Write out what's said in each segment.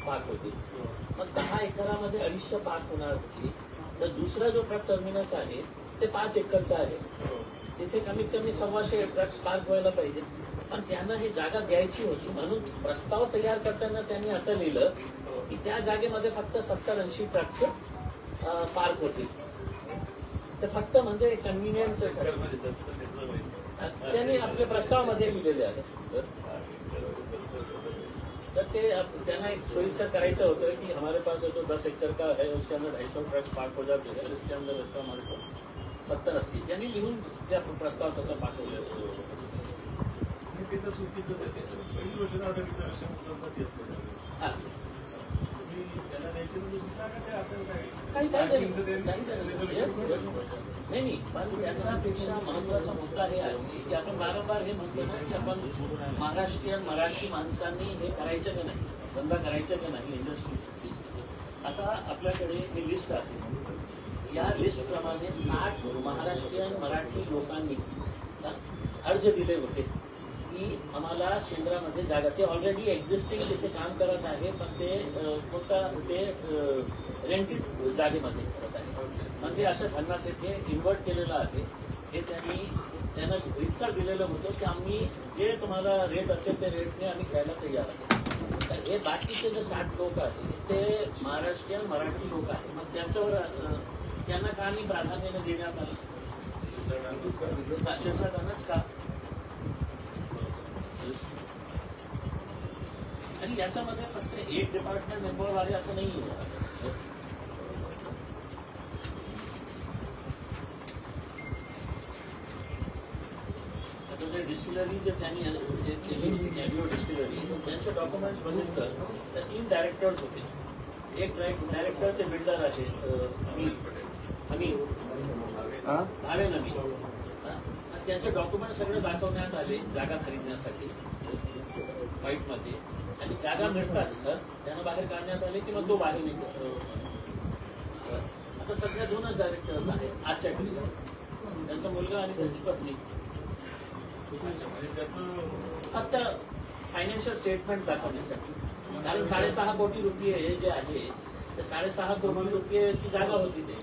Park होतील. मग 10 एकरामध्ये 250 पार्क होणार होती. तर दुसरा जो ट्रक टर्मिनस आहे ते 5 एकरचा आहे. तिथे कमीत कमी 125 ट्रक्स पार्क व्हायला पाहिजे. पण त्यांना ही जागा द्यायची होती म्हणून प्रस्ताव तयार करताना त्यांनी असं लिहिलं की त्या जागेमध्ये फक्त 70-80 ट्रक्स पार्क होतील. तर फक्त म्हणजे कन्व्हिनियन्स त्यांनी आपल्या प्रस्तावामध्ये लिहिलेले आहे. तर ते त्यांना एक सोयीस्कर करायचं होतं की हमारे पास जो 10 एकड़ का है उसके अंदर 250 ट्रक्स पार्क हो जाते हैं, इसके अंदर हमारे को 70-80 त्यांनी लिहून त्या प्रस्ताव तसा पाठवलेला. नाही, पण त्याच्यापेक्षा महत्वाचा मुद्दा हे आहे की आपण वारंवार हे म्हणतो ना की आपण महाराष्ट्रीयन मराठी माणसांनी हे करायचं की नाही, धंदा करायचा की नाही इंडस्ट्रीज. आता आपल्याकडे हे लिस्ट आहे. या लिस्ट प्रमाणे 60 महाराष्ट्रीयन मराठी लोकांनी अर्ज दिले होते की आम्हाला शेंद्रामध्ये जागा. ते ऑलरेडी एक्झिस्टिंग तिथे काम करत आहे, पण ते ते रेंटेड जागेमध्ये करत आहे. म्हणजे असं त्यांना ते इन्व्हर्ट केलेलं आहे. हे त्यांना रितसर दिलेलं होतं की आम्ही जे तुम्हाला रेट असेल त्या रेटने आम्ही घ्यायला तयार आहे. तर हे बाकीचे जे 60 लोक आहेत ते महाराष्ट्रीयन मराठी लोक आहेत. मग त्यांच्यावर त्यांना का मी प्राधान्याने देण्यात आलं? शासनानंच का? आणि याच्यामध्ये फक्त एक डिपार्टमेंट इन्व्हॉल्व आहे असं नाही आहे. डिस्टिलरी जे त्यांनी केली डिस्टिलरी त्यांचे डॉक्युमेंट्स बघितलं तर 3 डायरेक्टर्स होते. एक डायरेक्टर ते बिल्डर आहे अमीन भावेन अमीन. त्यांचे डॉक्युमेंट सगळे दाखवण्यात आले जागा खरीदण्यासाठी व्हाईटमध्ये. आणि जागा मिळताच त्यांना बाहेर काढण्यात आले की मग तो बाहेर निघतो. आता सध्या 2च डायरेक्टर्स आहेत आजच्या घडीला, त्यांचा मुलगा आणि त्यांची पत्नी. फक्त फायनान्शियल स्टेटमेंट दाखवण्यासाठी. कारण 6.5 कोटी रुपये हे जे आहे ते 6.5 कोटी रुपयाची जागा होती. ते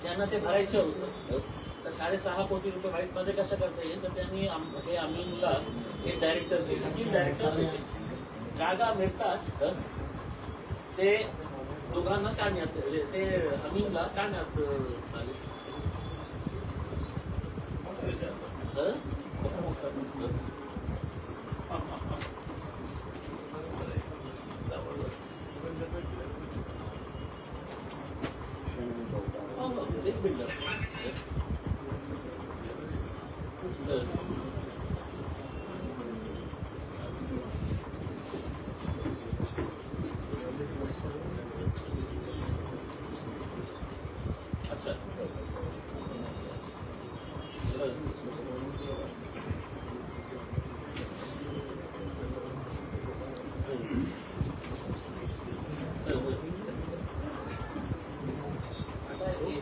त्यांना ते भरायचं होतं. तर 6.5 कोटी रुपये व्हाईटमध्ये कसं करता येईल? तर त्यांनी हे अमीनला एक डायरेक्टर दिले. 3 डायरेक्टर होते. जागा मिळताच ते दोघांना काढण्यात, ते अमीनला काढण्यात आले. तेच बिल्डर अच्छा.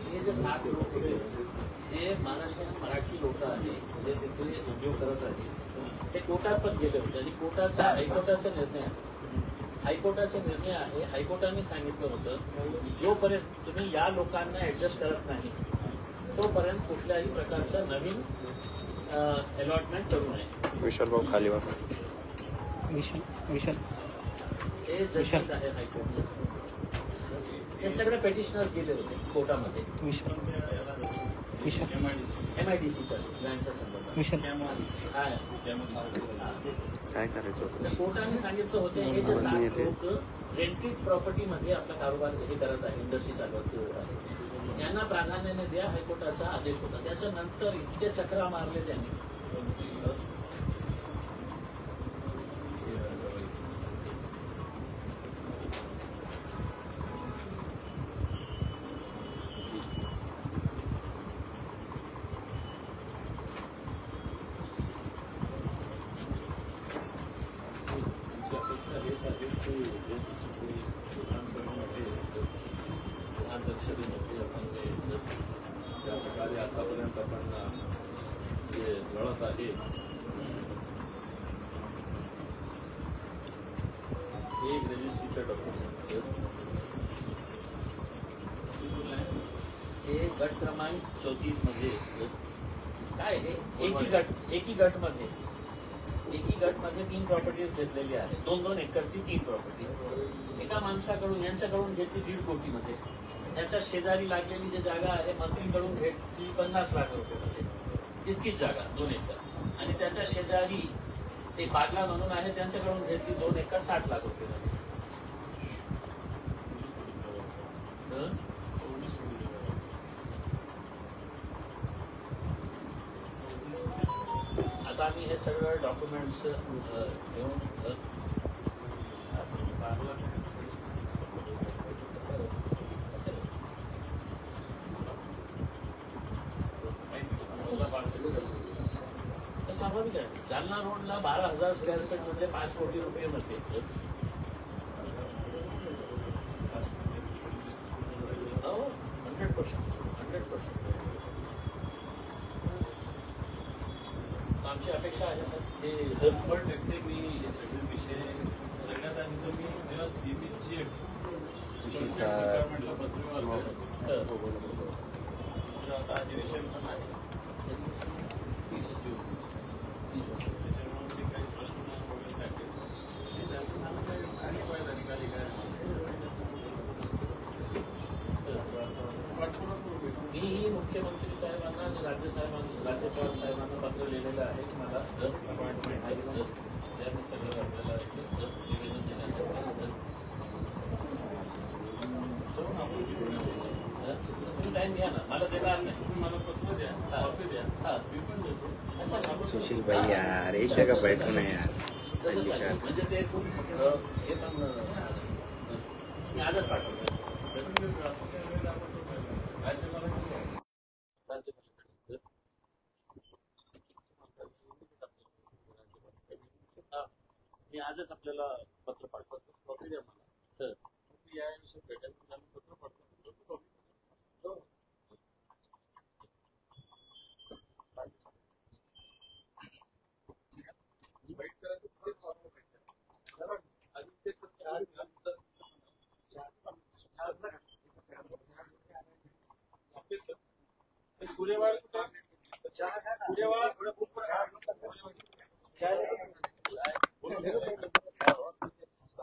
हे जे 7 लोक होते जे महाराष्ट्रात मराठी लोक आहेत जे तिथे उद्योग करत आहेत ते कोर्टात पण गेले होते. आणि हायकोर्टाचा निर्णय आहे. हायकोर्टाने सांगितलं होतं जोपर्यंत तुम्ही या लोकांना ऍडजस्ट करत नाही तोपर्यंत कुठल्याही प्रकारचं नवीन अलॉटमेंट करू नये. विशाल भाऊ खाली वा. विशाल हे जजमेंट आहे हायकोर्टचं. हे सगळे पेटिशनर्स गेले होते कोर्टामध्ये MIDCच्या लँडच्या संदर्भात. काय करायचं होतं? कोर्टाने सांगितलं होतं हे जे 7 लोक रेंटेड प्रॉपर्टीमध्ये आपला कारोबार हे करत आहे, इंडस्ट्री चालवत आहे, त्यांना प्राधान्याने द्या हायकोर्टाचा आदेश होता. त्याच्यानंतर इतके चक्रा मारले त्यांनी. लक्ष देण्याची आपण ज्या प्रकारे आतापर्यंत आपण जे लढत आहे एक हे गट क्रमांक 34 मध्ये काय आहे, एकी गट मध्ये 3 प्रॉपर्टीज घेतलेली आहे. 2-2 एकरची 3 प्रॉपर्टीज एका माणसाकडून यांच्याकडून घेतली 1.5 कोटीमध्ये. त्याच्या शेजारी लागलेली जी जागा आहे मंत्रीकडून घेतली 50 लाख रुपये इतकीच जागा 2 एकर. आणि त्याच्या शेजारी ते बागला म्हणून आहे त्यांच्याकडून घेतली 2 एकर 60 लाख रुपये. आता आम्ही हे सगळं डॉक्युमेंट्स घेऊन स्वाभाविक आहे. जालना रोडला 12,000 स्क्वेअर फीट म्हणजे 5 कोटी रुपये मिळते. 100%. आमची अपेक्षा आहे सर की 100% मी हे सगळे विषय सगळ्यात आधी तर मी जेव्हा स्थितीची सुशील साहेब म्हटलं पत्रव्यवहार आता अधिवेशन पण आहे 30 जून. त्याच्यामुळे ते काही प्रश्न वगैरे टाकले ते त्यातून आली पाहिजे अधिकारी काय मीही मुख्यमंत्री साहेबांना आणि राज्यपाल साहेबांना पत्र लिहिलेलं आहे की मला अपॉइंटमेंट आहे त्यांनी सगळं आपल्याला निवेदन देण्यासाठी तुम्ही टाइम घ्या ना, मला देणार नाही. मला पत्र द्या कॉपी द्या मी पण देतो. सुशील भाई यार एक जगह बैठो ना यार. तसं चालेल म्हणजे ते खूप हे पण मी आजच पाठवतो. मी आजच आपल्याला पत्र पाठवतो. कॉपी द्या मला. तर या विषयी भेटायला पत्र पाठवतो.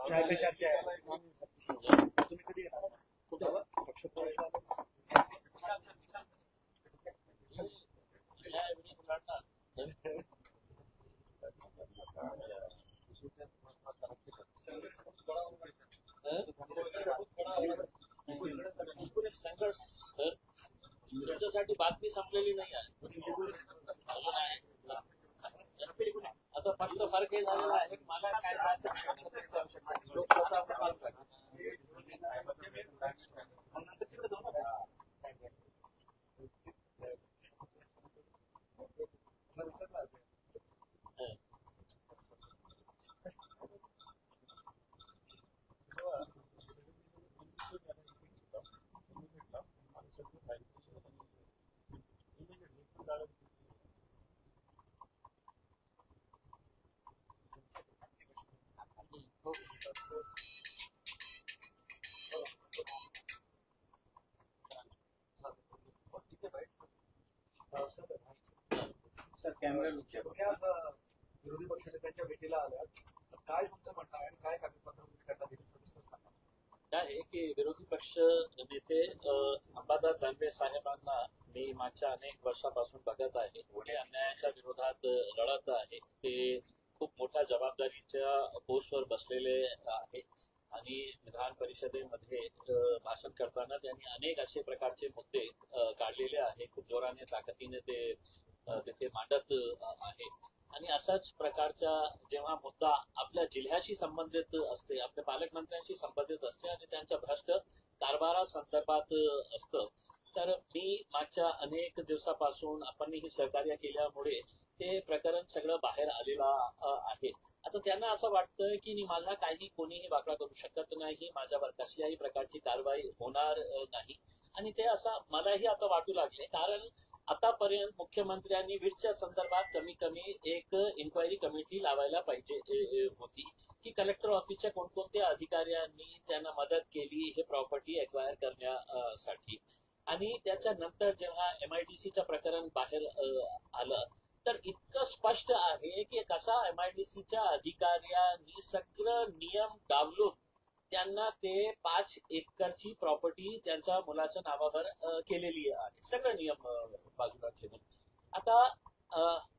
चाय पे चर्चा आहे. तुम्ही कधी येणार कुठं संघर्ष तुमच्यासाठी बातमी संपलेली नाही आहे. आता फक्त फरक हे झालेला आहे मला काय जास्त लोक स्वतः सर कॅमेरा विरोधी पक्षनेत्यांच्या भेटीला आल्या काय तुमचं म्हणणं आहे आणि काय कागदपत्र करतात सविस्तर सांगा. काय आहे की विरोधी पक्ष नेते अंबादास दानवे साहेबांना मी मागच्या अनेक वर्षापासून बघत आहे. पुढे अन्यायाच्या विरोधात लढत आहे. ते खूप मोठ्या जबाबदारीच्या पोस्टवर बसलेले आहे आणि विधान परिषदेमध्ये भाषण करताना त्यांनी अनेक असे प्रकारचे मुद्दे काढलेले आहे. खूप जोराने ताकदीने ते तिथे मांडत आहे. आणि असाच प्रकारचा जेव्हा मुद्दा आपल्या जिल्ह्याशी संबंधित असते, आपल्या पालकमंत्र्यांशी संबंधित असते आणि त्यांच्या भ्रष्ट कारभारासंदर्भात असतं, तर मी मागच्या अनेक दिवसापासून आपणही सहकार्य केल्यामुळे ते प्रकरण सगळं बाहेर आलेलं आहे. आता त्यांना असं वाटतं की माझा काही कोणीही वाकडा करू शकत नाही, माझ्यावर कसल्याही प्रकारची कारवाई होणार नाही. आणि ते असं मलाही आता वाटू लागले, कारण आतापर्यंत मुख्यमंत्र्यांनी वीजच्या संदर्भात कमी कमी एक इन्क्वायरी कमिटी लावायला पाहिजे होती की कलेक्टर ऑफिसच्या कोणकोणत्या अधिकाऱ्यांनी त्यांना मदत केली हे प्रॉपर्टी एक्वायर करण्यासाठी. आणि त्याच्यानंतर जेव्हा MIDCचं प्रकरण बाहेर आलं तर इतकं स्पष्ट आहे की कसा MIDCच्या अधिकाऱ्यांनी सगळं नियम डावलून त्यांना ते 5 एकरची प्रॉपर्टी त्यांच्या मुलाच्या नावावर केलेली आहे. सगळं नियम बाजूला ठेवून आता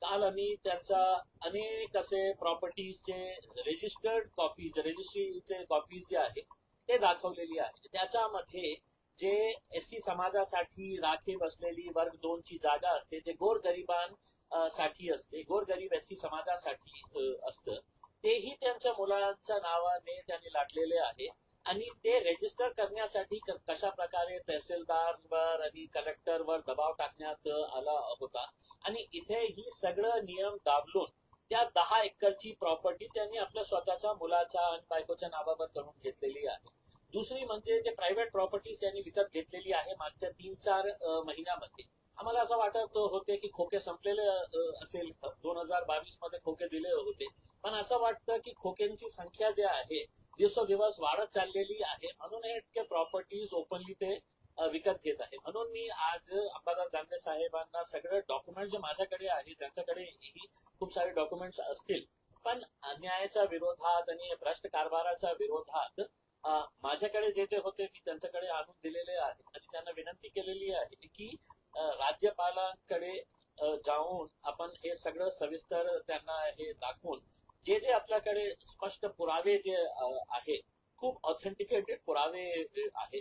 काल आम्ही त्यांच्या अनेक असे प्रॉपर्टीजचे रजिस्टर्ड कॉपीज रजिस्ट्रीचे कॉपीज जे आहे ते दाखवलेली आहे. त्याच्यामध्ये जे SC समाजासाठी राखीव बसलेली वर्ग 2 ची जागा असते जे गोरगरिबांसाठी असते, गोरगरीब SC समाजासाठी असतं, तेही त्यांच्या मुलाच्या नावाने त्यांनी लाटलेले आहे. आणि ते रजिस्टर करण्यासाठी कशा प्रकारे तहसीलदारवर आणि कलेक्टरवर दबाव टाकण्यात आला होता. आणि इथे ही सगळं नियम दाबलून त्या 10 एकरची प्रॉपर्टी त्यांनी आपल्या स्वतःच्या मुलाच्या आणि बायकोच्या नावावर करून घेतलेली आहे. दुसरी म्हणजे जे प्रायव्हेट प्रॉपर्टीज त्यांनी विकत घेतलेली आहे मागच्या 3-4 महिन्यामध्ये. आम्हाला असं वाटत होते की खोके संपलेले असेल, 2022 मध्ये खोके दिले होते, पण असं वाटतं की खोक्यांची संख्या जी आहे दिवसोदिवस वाढत चाललेली आहे. म्हणून हे इतके प्रॉपर्टीज ओपनली ते विकत घेत आहे. म्हणून मी आज अंबादास दानवे साहेबांना सगळे डॉक्युमेंट जे माझ्याकडे आहे, त्यांच्याकडेही खूप सारे डॉक्युमेंट्स असतील, पण अन्यायाच्या विरोधात आणि भ्रष्ट कारभाराच्या विरोधात माझ्याकडे जे जे होते मी त्यांच्याकडे आणून दिलेले आहे. आणि त्यांना विनंती केलेली आहे की राज्यपालांकडे जाऊन आपण हे सगळं सविस्तर त्यांना हे दाखवून जे जे आपल्याकडे स्पष्ट पुरावे जे आहे, खूप ऑथेंटिकेटेड पुरावे आहे,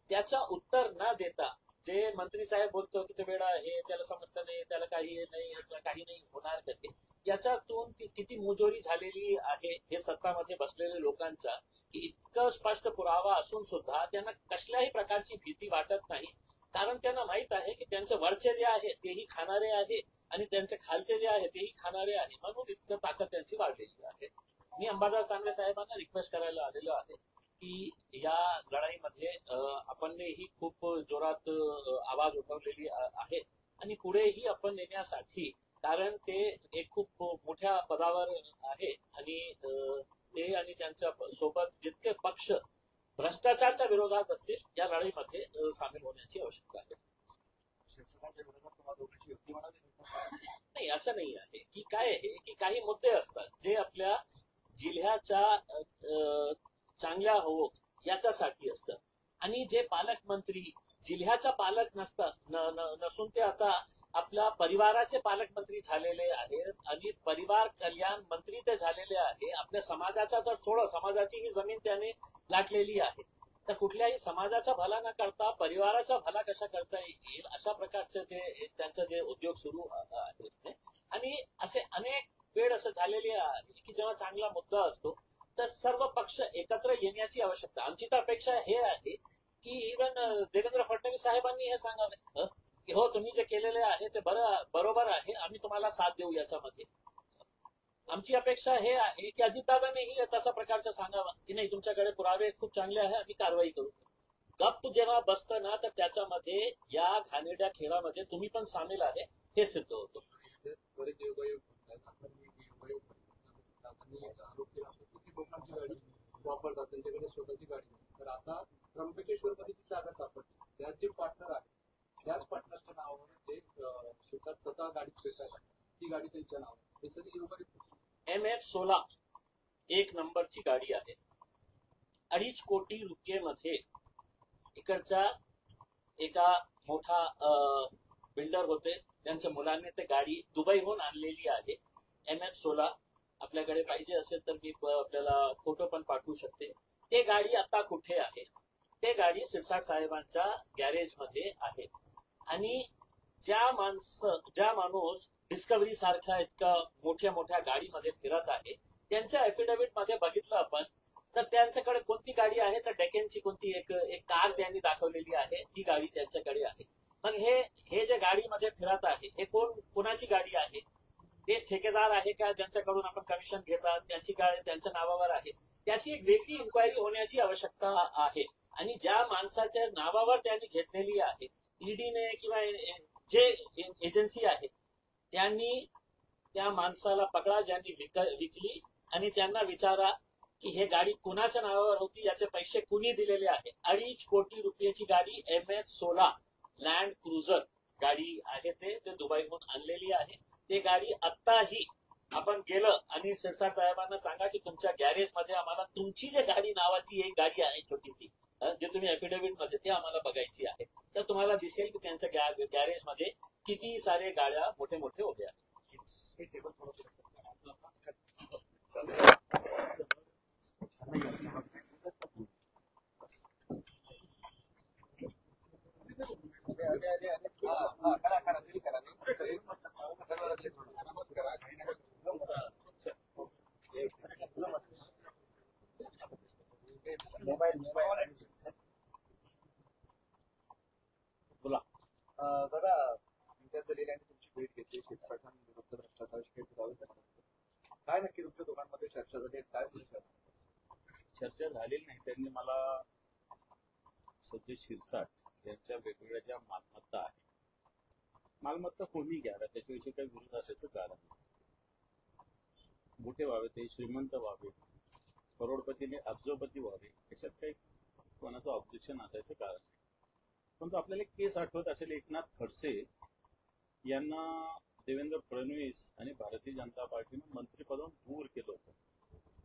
त्याचा उत्तर न देता जे मंत्री साहेब बोलतो की ते वेळा आहे, त्याला समजतं नाही, त्याला काही नाही होणार कधी, याच्यातून किती मुजोरी झालेली आहे हे सत्तामध्ये बसलेल्या लोकांचा, की इतकं स्पष्ट पुरावा असून सुद्धा त्यांना कसल्याही प्रकारची भीती वाटत नाही. कारण त्यांना माहित आहे की त्यांचे वरचे जे आहे तेही खाणारे आहे आणि त्यांचे खालचे जे आहे तेही खाणारे आहे. म्हणून इतकं ताकद त्यांची वाढलेली आहे. मी अंबादास दानवे साहेबांना रिक्वेस्ट करायला आलेलो आहे की या लढाईमध्ये आपणही खूप जोरात आवाज उठवलेली आहे आणि पुढेही आपण नेण्यासाठी, कारण ते एक खूप मोठ्या पदावर आहे आणि ते आणि त्यांच्या सोबत जितके पक्ष भ्रष्टाचाराच्या विरोधात असतील या लढाईमध्ये सामील होण्याची आवश्यकता आहे. नाही, असं नाही आहे की काय आहे की काही मुद्दे असतात जे आपल्या जिल्ह्याच्या चांगल्या हो याच्यासाठी असतं. आणि जे पालकमंत्री जिल्ह्याचा पालक नसून ते आता आपल्या परिवाराचे पालकमंत्री झालेले आहेत आणि परिवार कल्याण मंत्री ते झालेले आहे. आपल्या समाजाचा तर सोडा, समाजाची ही जमीन त्याने लाटलेली आहे. तर कुठल्याही समाजाचा भला न करता परिवाराचा भला कशा करता येईल अशा प्रकारचे ते त्यांचं जे उद्योग सुरू आहेत. आणि असे अनेक वेळ असं झालेले आहे की जेव्हा चांगला मुद्दा असतो तर सर्व पक्ष एकत्र येण्याची आवश्यकता. आमची तर अपेक्षा हे आहे की इव्हन देवेंद्र फडणवीस साहेबांनी हे सांगावे की हो, तुम्ही जे केलेले आहे ते बरोबर आहे, आम्ही तुम्हाला साथ देऊ याच्यामध्ये. आमची अपेक्षा हे आहे की अजितदादांनीही तसा प्रकारचं सांगावं की नाही, तुमच्याकडे पुरावे खूप चांगले आहे, आम्ही कारवाई करू. गप्प जेव्हा बसतं ना तर त्याच्यामध्ये या घाणेरड्या खेळामध्ये तुम्ही पण सामील आहे हे सिद्ध होतं. गाडी वापरतात, त्यांच्याकडे स्वतःची गाडी. तर आता त्र्यंबकेश्वर मध्ये ती जागा सापडली, त्यात जे पार्टनर आहे त्याच पार्टनरच्या नावावर ते स्वतः गाडी फिरतात, ती गाडी त्यांच्या नावावर. हे सगळी MH16 1 नंबरची गाडी आहे. 2.5 कोटी रुपयेमध्ये इकडचा एका मोठा बिल्डर होते, त्यांच्या मुलांनी ते गाडी दुबईहून आणलेली आहे. MH16 आपल्याकडे पाहिजे असेल तर मी आपल्याला फोटो पण पाठवू शकते. ते गाडी आता कुठे आहे? ते गाडी शिरसाट साहेबांच्या गॅरेज मध्ये आहे. आणि ज्या माणूस डिस्कवरी सारख्या इतका मोठ्या गाडीमध्ये फिरत आहे, त्यांच्या ऍफिडेव्हिट मध्ये बघितलं आपण तर त्यांच्याकडे कोणती गाडी आहे तर डेकेनची कोणती एक कार त्यांनी दाखवलेली आहे, ती गाडी त्यांच्याकडे आहे. मग हे जे गाडीमध्ये फिरत आहे हे कोणाची गाडी आहे? तेच ठेकेदार आहे का ज्यांच्याकडून आपण कमिशन घेतात, त्यांची गाडी त्यांच्या नावावर आहे? त्याची एक वेगळी इन्क्वायरी होण्याची आवश्यकता आहे. आणि ज्या माणसाच्या नावावर त्यांनी घेतलेली आहे, ईडीने किंवा जे एजन्सी आहे त्यांनी त्या माणसाला पकडा ज्यांनी विकली आणि त्यांना विचारा की हे गाडी कुणाच्या नावावर होती, याचे पैसे कुणी दिलेले आहे. 2.5 कोटी रुपयाची गाडी MH16 लँड क्रुझर गाडी आहे. ते दुबईहून आणलेली आहे. ते गाडी आत्ताही आपण गेलं आणि शिरसाट साहेबांना सांगा की तुमच्या गॅरेज मध्ये आम्हाला तुमची जे गाडी नावाची एक गाडी आहे छोटीशी, जे तुम्ही अफिडेव्हिट मध्ये, ते आम्हाला बघायची आहे. तर तुम्हाला दिसेल की त्यांच्या गॅरेज मध्ये किती सारे गाड्या मोठे मोठे उभे आहेत. बोला. दादा, इम्तियाज जलील यांनी तुमची भेट घेतली, शिरसाठांविरुद्ध भ्रष्टाचाराची पुरावे काय नक्की तुमच्या दोघांमध्ये चर्चा झाली, काय चर्चा झालेली नाही. त्यांनी मला संजय शिरसाट यांच्या वेगवेगळ्या ज्या मालमत्ता आहेत, मालमत्ता कोणी घ्याव्या त्याच्याविषयी काही विरोध असायचं कारण नाही. मोठे व्हावे, ते श्रीमंत व्हावे, करोडपतीने अब्जोपती व्हावे, याच्यात काही कोणाचं ऑब्जेक्शन असायचं कारण नाही. परंतु आपल्याला केस आठवत असेल, एकनाथ खडसे यांना देवेंद्र फडणवीस आणि भारतीय जनता पार्टीनं मंत्रिपदावरून दूर केलं होतं.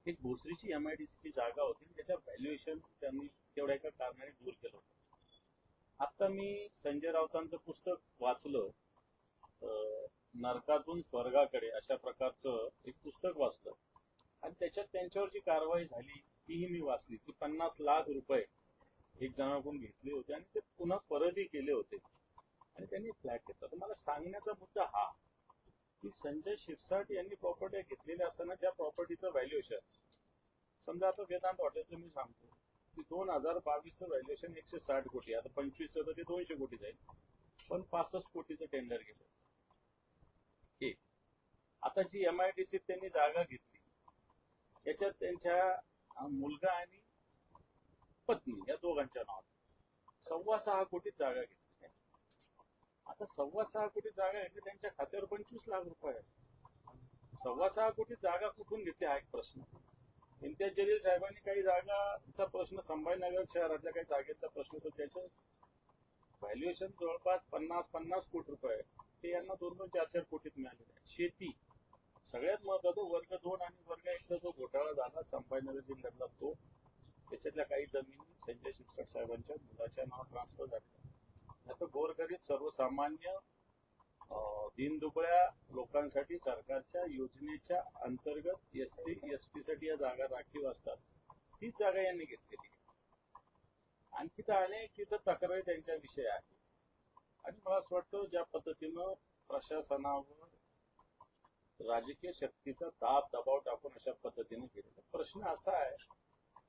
एक भोसरीची MIDCची जागा होती, त्याच्या व्हॅल्युएशन त्यांनी तेवढ्या एका कारणाने दूर केलं होतं. आता मी संजय राऊतांचं पुस्तक वाचलं, नरकातून स्वर्गाकडे, अशा प्रकारचं एक पुस्तक वाचलं आणि त्याच्यात त्यांच्यावर जी कारवाई झाली तीही मी वाचली की 50 लाख रुपये एक जणांकडून घेतले होते आणि ते पुन्हा परतही केले होते आणि त्यांनी फ्लॅट घेतला. तर मला सांगण्याचा मुद्दा हा की संजय शिरसाट यांनी प्रॉपर्टी घेतलेल्या असताना ज्या प्रॉपर्टीचं व्हॅल्युएशन, समजा आता वेदांत हॉटेलचं मी सांगतो की 2022चं व्हॅल्युएशन 160 कोटी, आता 25चं तर ते 200 कोटी जाईल, पण 65 कोटीचं टेंडर गेलं. एक आता जी MIDC त्यांनी जागा घेतली, याच्यात त्यांच्या मुलगा आणि पत्नी या दोघांच्या नावात 6.25 कोटी जागा घेतली. आता 6.25 कोटी जागा घेतली, त्यांच्या खात्यावर 25 लाख रुपये आहे. 6.25 कोटी जागा कुठून घेतली हा एक प्रश्न. इम्तियाज जलील साहेबांनी काही जागाचा प्रश्न, संभाजीनगर शहरातल्या काही जागेचा प्रश्न, तो त्याचं व्हॅल्युएशन जवळपास 50 कोटी रुपये, ते यांना 2-4 कोटीत मिळालेले आहे. शेती सगळ्यात महत्वाचा वर्ग 2 आणि वर्ग 1चा जो घोटाळा झाला संभाजीनगर जिल्ह्यातला, तो त्याच्यातल्या काही जमिनी संजय शिरसाट साहेबांच्या मुलाच्या नावावर ट्रान्सफर झाल्या. आता गोरगरीब सर्वसामान्य दीनदुबळ्या लोकांसाठी सरकारच्या योजनेच्या अंतर्गत SC ST साठी या जागा राखीव असतात, तीच जागा यांनी घेतलेली. आणि तिथं अनेक तिथं तक्रारी त्यांच्या विषयी आहे आणि मला असं वाटतं ज्या पद्धतीनं प्रशासनावर राजकीय शक्तीचा दाब दबाव टाकून अशा पद्धतीने केलेला. प्रश्न असा आहे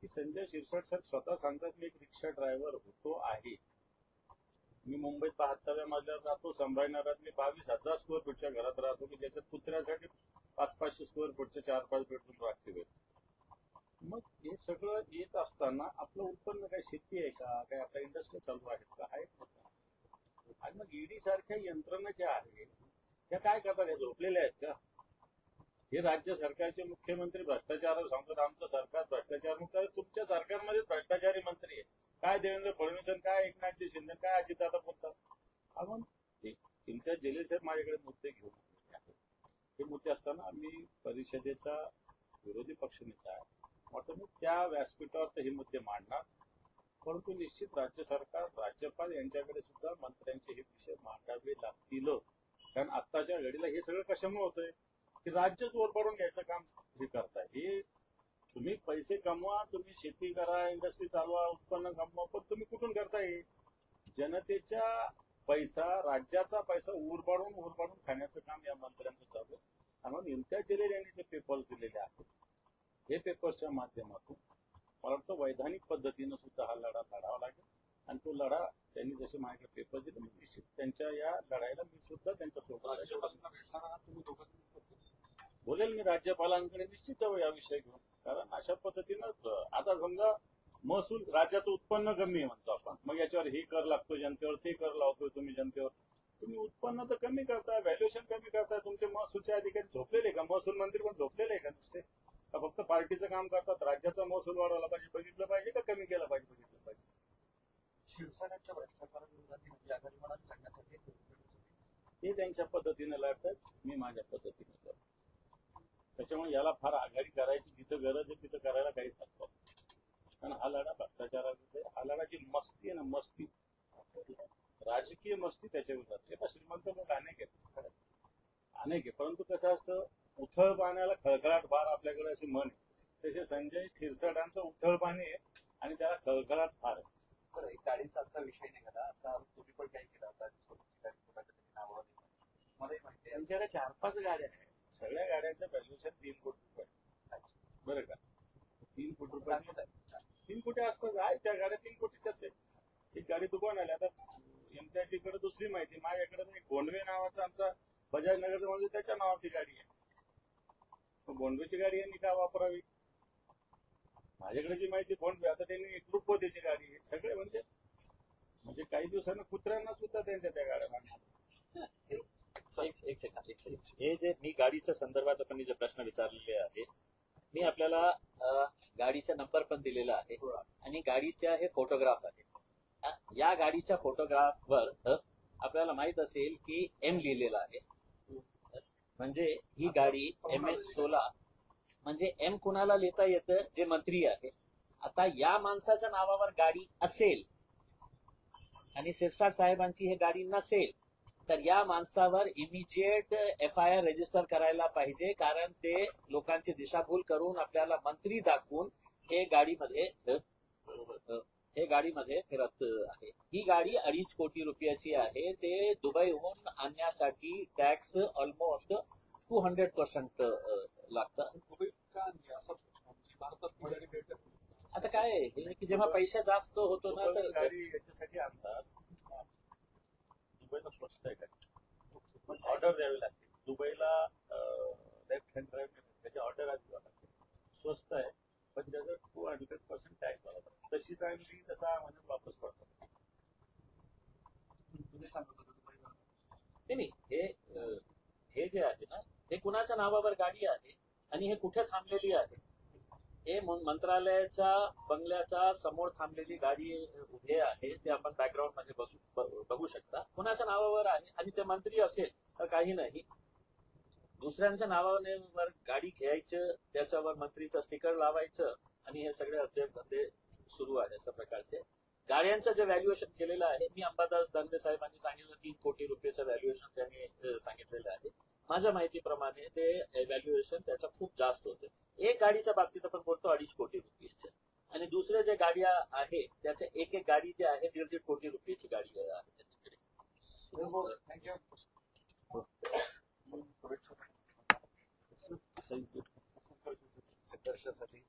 की संजय शिरसाट साहेब स्वतः सांगतात मी एक रिक्षा ड्रायव्हर होतो आहे, मी मुंबईत 72व्या मजल्यावर राहतो, संभाजीनगरात मी 22,000 स्क्वेअर फूटच्या घरात राहतो की ज्याच्यात कुत्र्यासाठी 500-500 स्क्वेअर फूटचे 4-5 बेडरूम राखीव आहेत. मग हे सगळं येत असताना आपलं उत्पन्न काय शेती आहे का, काय आपल्या इंडस्ट्री चालू आहेत का, हा एक मुद्दा. आणि मग ED सारख्या यंत्रणा ज्या आहेत त्या काय करतात, या झोपलेल्या आहेत का? हे राज्य सरकारचे मुख्यमंत्री भ्रष्टाचारावर सांगतात आमचं सरकार भ्रष्टाचार मुक्त आहे. तुमच्या सरकारमध्येच भ्रष्टाचारी मंत्री आहे. काय देवेंद्र फडणवीस, काय एकनाथजी शिंदे, काय अजितदादा बोलतात. आपण इम्तियाज जलील साहेब माझ्याकडे मुद्दे घेऊन आलेले आहेत. हे मुद्दे असताना मी परिषदेचा विरोधी पक्षनेता आहे, म्हटलं मी त्या व्यासपीठावर तर हे मुद्दे मांडणार, परंतु निश्चित राज्य सरकार, राज्यपाल यांच्याकडे सुद्धा मंत्र्यांचे हे विषय मांडावे लागतील. कारण आत्ताच्या घडीला हे सगळं कशामुळे होतंय की राज्य जोर पडून घ्यायचं काम हे करताय. हे तुम्ही पैसे कमवा, तुम्ही शेती करा, इंडस्ट्री चालवा, उत्पन्न कमवा, पण तुम्ही कुठून करताय? जनतेच्या पैसा, राज्याचा पैसा उरबाडून खाण्याचं काम या मंत्र्यांचं चालू आहे. म्हणून इम्तियाज जलील यांनी जे पेपर्स दिलेले आहेत, हे पेपर्सच्या माध्यमातून मला वाटतं वैधानिक पद्धतीनं सुद्धा हा लढा लढावा लागेल. आणि तो लढा त्यांनी जसे माझ्याकडे पेपर दिले, मी निश्चित त्यांच्या या लढाईला मी सुद्धा त्यांच्यासोबत बोलेल. मी राज्यपालांकडे निश्चित जाऊ या विषय घेऊन. कारण अशा पद्धतीनं आता समजा महसूल, राज्याचं उत्पन्न कमी आहे म्हणतो आपण, मग याच्यावर हे कर लागतो जनतेवर, ते कर लावतोय तुम्ही जनतेवर. तुम्ही उत्पन्न तर कमी करता, व्हॅल्युएशन कमी करता. तुमचे महसूलचे अधिकारी झोपलेले का? महसूल मंत्री पण झोपलेले आहे का नुसते? का फक्त पार्टीचं काम करतात? राज्याचा महसूल वाढवला पाहिजे बघितलं पाहिजे का कमी केला पाहिजे बघितलं पाहिजे? शिवसेनेच्या भ्रष्टाचाराविरोधात ही आघाडी मला लढण्यासाठी ते त्यांच्या पद्धतीने लढतात, मी माझ्या पद्धतीने लढतो. त्याच्यामुळे याला फार आघाडी करायची जिथं गरज आहे तिथं करायला काहीच हरकत नाही. कारण हा लढा भ्रष्टाचाराविरुद्ध आहे. हा लढा जी मस्ती आहे ना, मस्ती, राजकीय मस्ती त्याच्या विरोधात. एका श्रीमंत लोक अनेक आहेत, अनेक आहे, परंतु कसं असतं, उथळ पाण्याला खळखळाट फार आपल्याकडे अशी म्हण आहे. तसे संजय क्षीरसागरांचं उथळ पाणी आहे आणि त्याला खळखळाट फार आहे. बरं, एक गाडीचा आता विषय निघाला. आता तुम्ही पण काही केला आता स्वतःची गाडी कोणाच्या तरी नावावर निघाली. मलाही माहिती आहे त्यांच्याकडे 4-5 गाड्या आहेत. सगळ्या गाड्यांचं व्हॅल्युएशन 3 कोटी रुपये. बरं का? 3 कोटी रुपये, 3 कोटी असतात. आहे त्या गाड्या 3 कोटीच्याच आहे. एक गाडी दुकान आली. आता इकडे दुसरी माहिती, माझ्याकडे एक गोंडवे नावाचा आमचा बजाज नगरचा म्हणजे त्याच्या नावाची गाडी आहे. गोंडवेची गाडी यांनी का वापरावी? माझ्याकडे जी माहिती गोंडवे, आता त्यांनी एक रुपवतीची गाडी आहे. सगळे म्हणजे काही दिवसांना कुत्र्यांना सुद्धा त्यांच्या त्या गाड्या लागणार. एक सेकंड. हे जे मी गाडीच्या संदर्भात आपण जे प्रश्न विचारलेले आहे, मी आपल्याला गाडीचा नंबर पण दिलेला आहे आणि गाडीच्या हे फोटोग्राफ आहे. या गाडीच्या फोटोग्राफवर आपल्याला माहित असेल की एम लिहिलेला आहे. म्हणजे ही गाडी MH16, म्हणजे एम कुणाला लिहिता येतं? जे मंत्री आहे. आता या माणसाच्या नावावर गाडी असेल आणि शिरसाट साहेबांची ही गाडी नसेल तर या माणसावर इमिजिएट FIR रजिस्टर करायला पाहिजे. कारण ते लोकांची दिशाभूल करून आपल्याला मंत्री दाखवून हे गाडीमध्ये फिरत आहे. ही गाडी 2.5 कोटी रुपयाची आहे. ते दुबईहून आणण्यासाठी टॅक्स ऑलमोस्ट 200% लागतं. आता काय आहे की जेव्हा पैसा जास्त होतो ना तर गाडी याच्यासाठी आणतात. दुबईला स्वस्त आहे गाडी, पण ऑर्डर द्यावी लागते. दुबईला लेफ्ट हँड ड्राईव्ह त्याची ऑर्डर आधी द्यावी लागते. स्वस्त आहे पण त्याचं 200% टॅक्स भरावा. तशीच आम्ही 6 महिन्यात वापस करतो. तुम्ही सांगत होता नाही, हे जे आहे ना, हे कुणाच्या नावावर गाडी आहे आणि हे कुठे थांबलेली आहे? हे मंत्रालयाच्या बंगल्याच्या समोर थांबलेली गाडी उभी आहे. ते आपण बॅकग्राऊंड मध्ये बघू शकता. कुणाच्या नावावर आहे आणि ते मंत्री असेल तर काही नाही. दुसऱ्यांच्या नावावर गाडी घ्यायचं, त्याच्यावर मंत्रीचं स्टिकर लावायचं आणि हे सगळे धंदे सुरू आहे अशा प्रकारचे. गाड्यांचं जे व्हॅल्युएशन केलेलं आहे, मी अंबादास दानवे साहेबांनी सांगितलं 3 कोटी रुपयाचं व्हॅल्युएशन त्यांनी सांगितलेलं आहे. माझ्या माहितीप्रमाणे ते व्हॅल्युएशन त्याचं खूप जास्त होते. एक गाडीच्या बाबतीत आपण बोलतो 2.5 कोटी रुपयाचे आणि दुसरे जे गाड्या आहे त्याचे एक गाडी जी आहे 1.5 कोटी रुपयाची गाडी आहे त्यांच्याकडे. संघर्षासाठी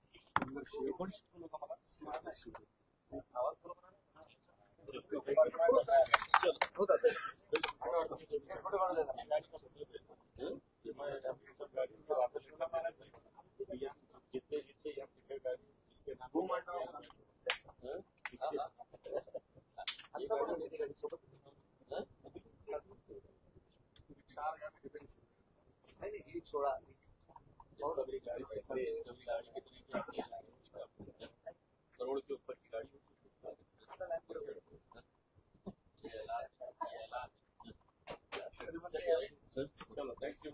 आवाज बरोबर नाही ही 16 करोड़ के ऊपर की गाड़ी चलो थँक्यू.